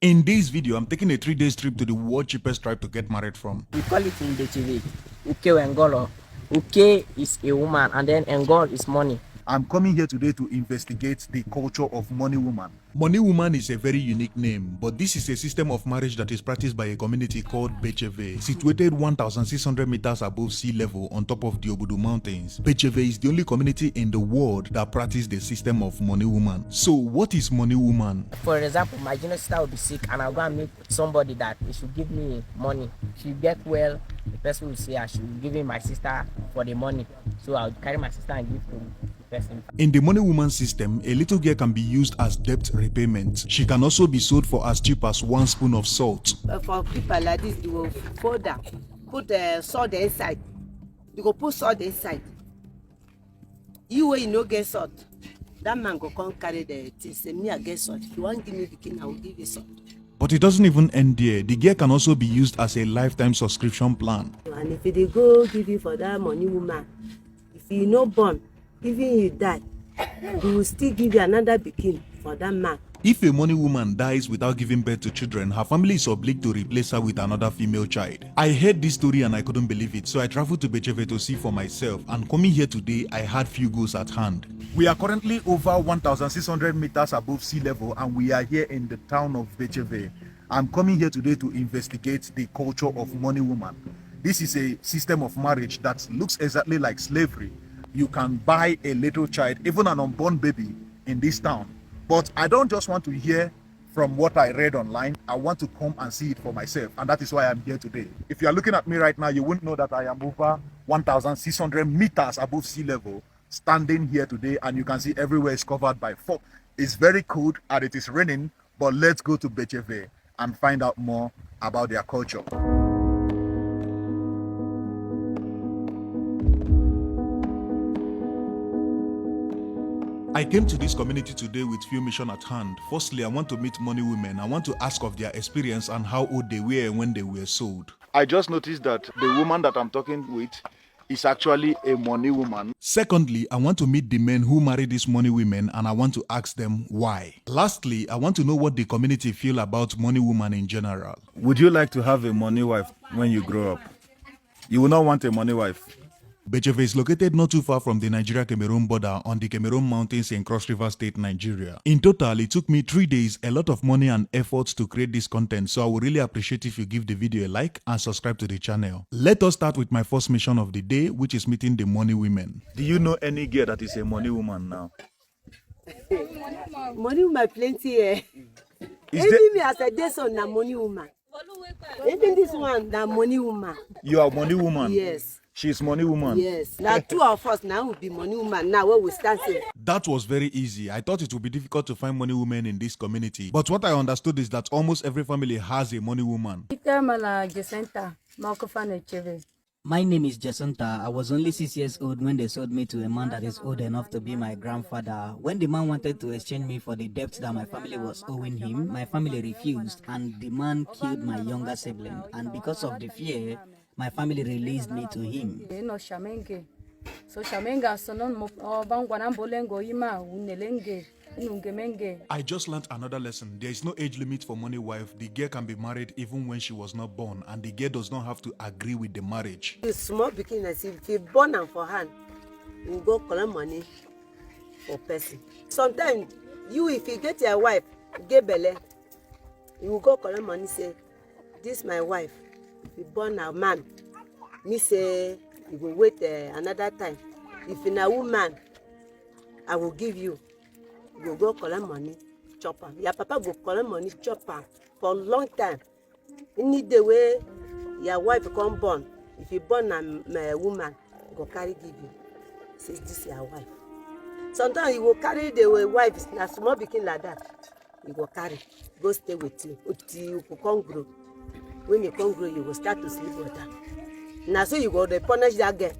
In this video, I'm taking a 3-day trip to the world cheapest tribe to get married from. We call it in Bechiri, Uke Wengolo. Uke is a woman and then Engol is money. I'm coming here today to investigate the culture of money woman. Money woman is a very unique name, but this is a system of marriage that is practiced by a community called Becheve, situated 1,600 meters above sea level on top of the Obudu Mountains. Becheve is the only community in the world that practices the system of money woman. So what is money woman? For example, my junior sister will be sick and I'll go and meet somebody that he should give me money. She will get well, the person will say I should give him my sister for the money. So I'll carry my sister and give to the person. In the money woman system, a little girl can be used as debt repayment. She can also be sold for as cheap as 1 spoon of salt. For people like this, they will fold that, put salt inside. You go put salt inside. You will no get salt. That man go come carry the things. Say me I get salt. If you want give me the king, I will give you salt. But it doesn't even end there. The gear can also be used as a lifetime subscription plan. And if they go give you for that money woman, if you no born, even you die, they will still give you another pikin for that man. If a money woman dies without giving birth to children, her family is obliged to replace her with another female child. I heard this story and I couldn't believe it, so I traveled to Becheve to see for myself, and coming here today, I had few goals at hand. We are currently over 1,600 meters above sea level and we are here in the town of Becheve. I'm coming here today to investigate the culture of money woman. This is a system of marriage that looks exactly like slavery. You can buy a little child, even an unborn baby, in this town. But I don't just want to hear from what I read online. I want to come and see it for myself, and that is why I'm here today. If you are looking at me right now, you wouldn't know that I am over 1,600 meters above sea level, standing here today, and you can see everywhere is covered by fog. It's very cold and it is raining, but let's go to Becheve and find out more about their culture. I came to this community today with few missions at hand. Firstly, I want to meet money women. I want to ask of their experience and how old they were and when they were sold. I just noticed that the woman that I'm talking with is actually a money woman. Secondly, I want to meet the men who marry these money women and I want to ask them why. Lastly, I want to know what the community feel about money woman in general. Would you like to have a money wife when you grow up? You will not want a money wife. Becheve is located not too far from the Nigeria-Cameroon border on the Cameroon Mountains in Cross River State, Nigeria. In total, it took me 3 days, a lot of money and effort to create this content, so I would really appreciate if you give the video a like and subscribe to the channel. Let us start with my first mission of the day, which is meeting the money women. Do you know any girl that is a money woman now? Money woman plenty eh. Is Even me as a day son na money woman. Even this one na money woman. You are money woman? Yes. She's money woman? Yes. Now two of us now will be money woman. Now where we stand say. That was very easy. I thought it would be difficult to find money women in this community. But what I understood is that almost every family has a money woman. My name is Jacinta. I was only 6 years old when they sold me to a man that is old enough to be my grandfather. When the man wanted to exchange me for the debt that my family was owing him, my family refused and the man killed my younger sibling. And because of the fear, my family released me to him. I just learned another lesson. There is no age limit for money wife. The girl can be married even when she was not born, and the girl does not have to agree with the marriage. You small beginners, if you born am for hand, you go collect money for person. Sometimes you, if you get your wife, get belle, you will go collect money. Say, this my wife. If you born a man, me say you will wait another time. If you're a woman, I will give you. You go collect money, chop am. Your papa go collect money, chop am for a long time. Any day way your wife come born, if you born a woman, go carry give you. Say this is your wife. Sometimes you will carry the wife, na small pikin like that. You go carry, go stay with you until you come grow. When you come grow, you will start to sleep with her. Now so you go to punish that girl.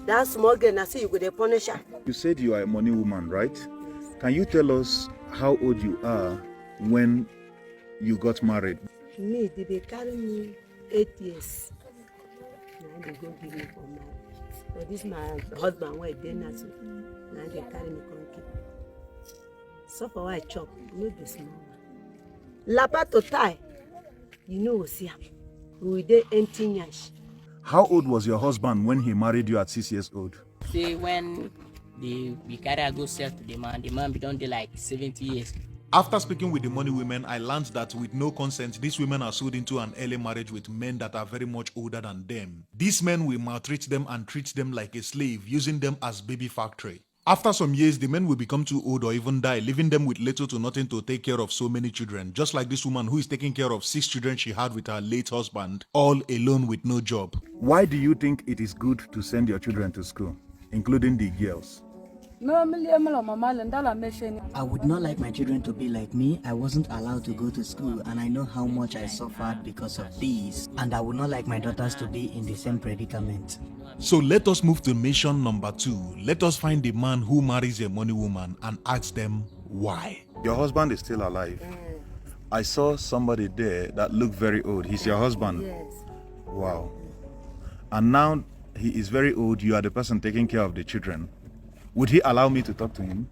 That small girl, now so you go to punish her. You said you are a money woman, right? Can you tell us how old you are when you got married? Me, they carry me 8 years. Now they go give me for marriage. But this my husband, where they now so. Now they carry me come keep. So for I chop, no be small one. Lapa to tie, you know, see am. We dey empty nyash. How old was your husband when he married you at 6 years old? Say when we carry go sell to the man be don dey like 70 years. After speaking with the money women, I learned that with no consent, these women are sold into an early marriage with men that are very much older than them. These men will maltreat them and treat them like a slave, using them as baby factory. After some years, the men will become too old or even die, leaving them with little to nothing to take care of so many children. Just like this woman who is taking care of 6 children she had with her late husband, all alone with no job. Why do you think it is good to send your children to school, including the girls? I would not like my children to be like me. I wasn't allowed to go to school, and I know how much I suffered because of this. And I would not like my daughters to be in the same predicament. So let us move to mission number 2. Let us find the man who marries a money woman and ask them why. Your husband is still alive. I saw somebody there that looked very old. He's your husband? Yes. Wow. And now he is very old. You are the person taking care of the children. Would he allow me to talk to him?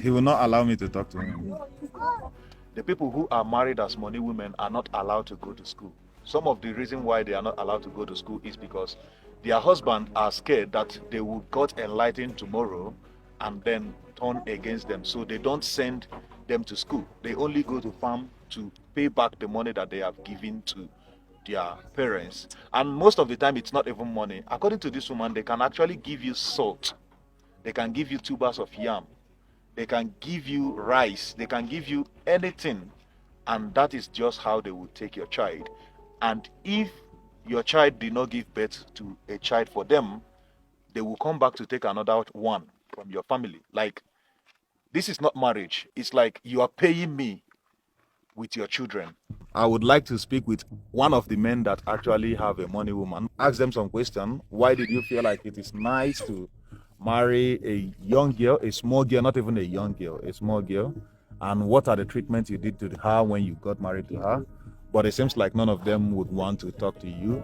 He will not allow me to talk to him. The people who are married as money women are not allowed to go to school. Some of the reason why they are not allowed to go to school is because their husbands are scared that they will get enlightened tomorrow and then turn against them. So they don't send them to school. They only go to farm to pay back the money that they have given to their parents. And most of the time it's not even money. According to this woman, they can actually give you salt. They can give you tubers of yam. They can give you rice. They can give you anything. And that is just how they will take your child. And if your child did not give birth to a child for them, they will come back to take another one from your family. Like, this is not marriage. It's like you are paying me with your children. I would like to speak with one of the men that actually have a money woman. Ask them some question. Why did you feel like it is nice to marry a young girl, a small girl, not even a young girl, a small girl? And what are the treatments you did to her when you got married to her? But it seems like none of them would want to talk to you.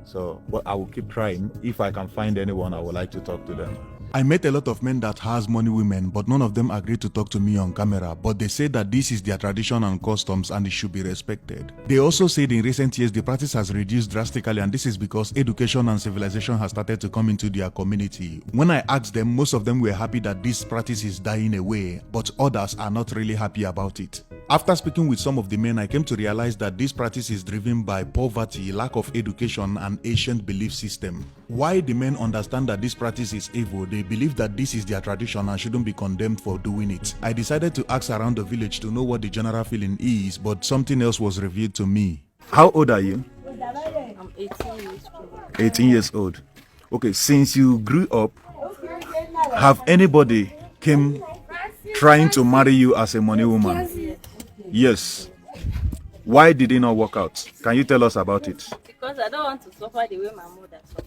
So, but I will keep trying. If I can find anyone, I would like to talk to them. I met a lot of men that has money women, but none of them agreed to talk to me on camera. But they say that this is their tradition and customs and it should be respected. They also said in recent years the practice has reduced drastically, and this is because education and civilization has started to come into their community. When I asked them, most of them were happy that this practice is dying away, but others are not really happy about it. After speaking with some of the men, I came to realize that this practice is driven by poverty, lack of education, and ancient belief system. Why the men understand that this practice is evil, they believe that this is their tradition and shouldn't be condemned for doing it. I decided to ask around the village to know what the general feeling is, but something else was revealed to me. How old are you? I'm 18 years old. 18 years old. Okay, since you grew up, have anybody came trying to marry you as a money woman? Yes. Why did it not work out? Can you tell us about it? Because I don't want to suffer the way my mother suffered.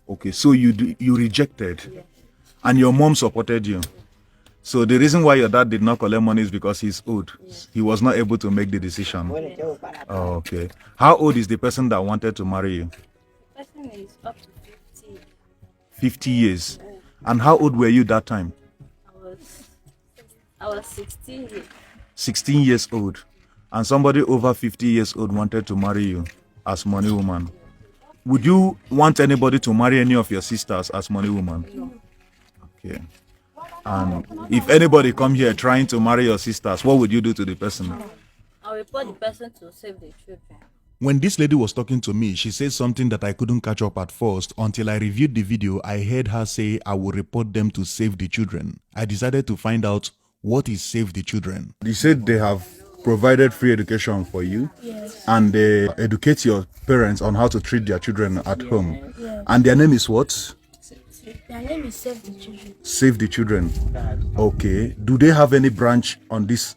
Okay, so you rejected, and your mom supported you. So the reason why your dad did not collect money is because he's old. He was not able to make the decision. Oh, okay. How old is the person that wanted to marry you? The person is up to 50. 50 years. And how old were you that time? I was 16 years. 16 years old. And somebody over 50 years old wanted to marry you as money woman. Would you want anybody to marry any of your sisters as money woman? No. Okay. And if anybody come here trying to marry your sisters, what would you do to the person? I'll report the person to save the children. When this lady was talking to me, she said something that I couldn't catch up at first. Until I reviewed the video, I heard her say, I will report them to Save the Children. I decided to find out what is Save the Children. You said they have provided free education for you. Yes. And they educate your parents on how to treat their children at home. Yes. And their name is what? Their name is Save the Children. Save the Children. Okay. Do they have any branch on this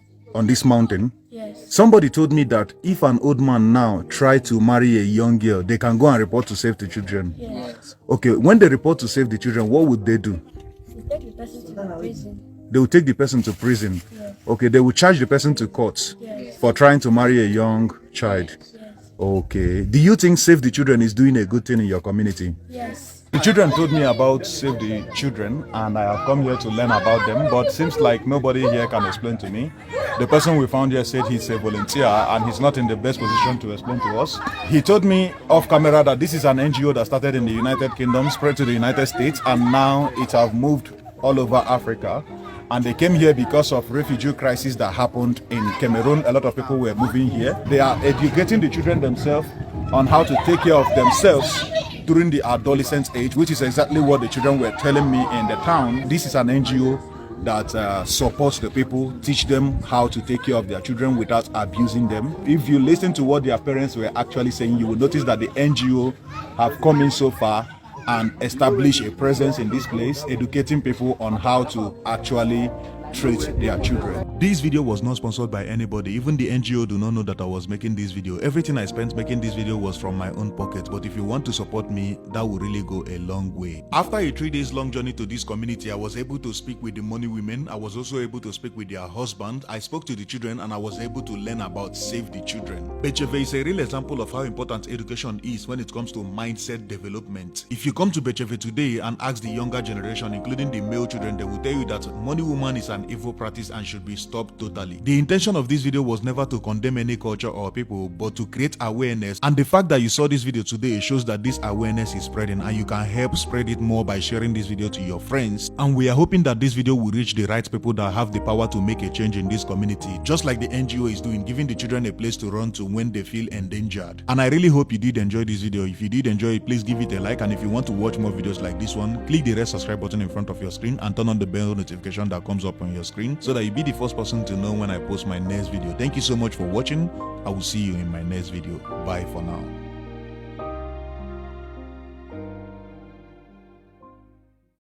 mountain? Yes. Somebody told me that if an old man now try to marry a young girl, they can go and report to Save the Children. Yes. Okay, when they report to Save the Children, what would they do? We take the person to the prison. They will take the person to prison. Yes. Okay, they will charge the person to court Yes. for trying to marry a young child. Yes. Okay. Do you think Save the Children is doing a good thing in your community? Yes. The children told me about Save the Children, and I have come here to learn about them, but seems like nobody here can explain to me. The person we found here said he's a volunteer and he's not in the best position to explain to us. He told me off camera that this is an NGO that started in the United Kingdom, spread to the United States, and now it have moved all over Africa. And they came here because of refugee crisis that happened in Cameroon. A lot of people were moving here. They are educating the children themselves on how to take care of themselves during the adolescent age, which is exactly what the children were telling me in the town. This is an NGO that supports the people, teach them how to take care of their children without abusing them. If you listen to what their parents were actually saying, you will notice that the NGO have come in so far and established a presence in this place, educating people on how to actually treat their children. This video was not sponsored by anybody. Even the NGO do not know that I was making this video. Everything I spent making this video was from my own pocket. But if you want to support me, that will really go a long way. After a 3 days long journey to this community, I was able to speak with the money women. I was also able to speak with their husband. I spoke to the children and I was able to learn about Save the Children. Becheve is a real example of how important education is when it comes to mindset development. If you come to Becheve today and ask the younger generation, including the male children, they will tell you that money woman is an evil practice and should be stopped totally. The intention of this video was never to condemn any culture or people, but to create awareness. And the fact that you saw this video today shows that this awareness is spreading, and you can help spread it more by sharing this video to your friends. And we are hoping that this video will reach the right people that have the power to make a change in this community, just like the NGO is doing, giving the children a place to run to when they feel endangered. And I really hope you did enjoy this video. If you did enjoy it, please give it a like, and if you want to watch more videos like this one, click the red subscribe button in front of your screen and turn on the bell notification that comes up on your screen so that you'll be the first person to know when I post my next video. Thank you so much for watching. I will see you in my next video. Bye for now.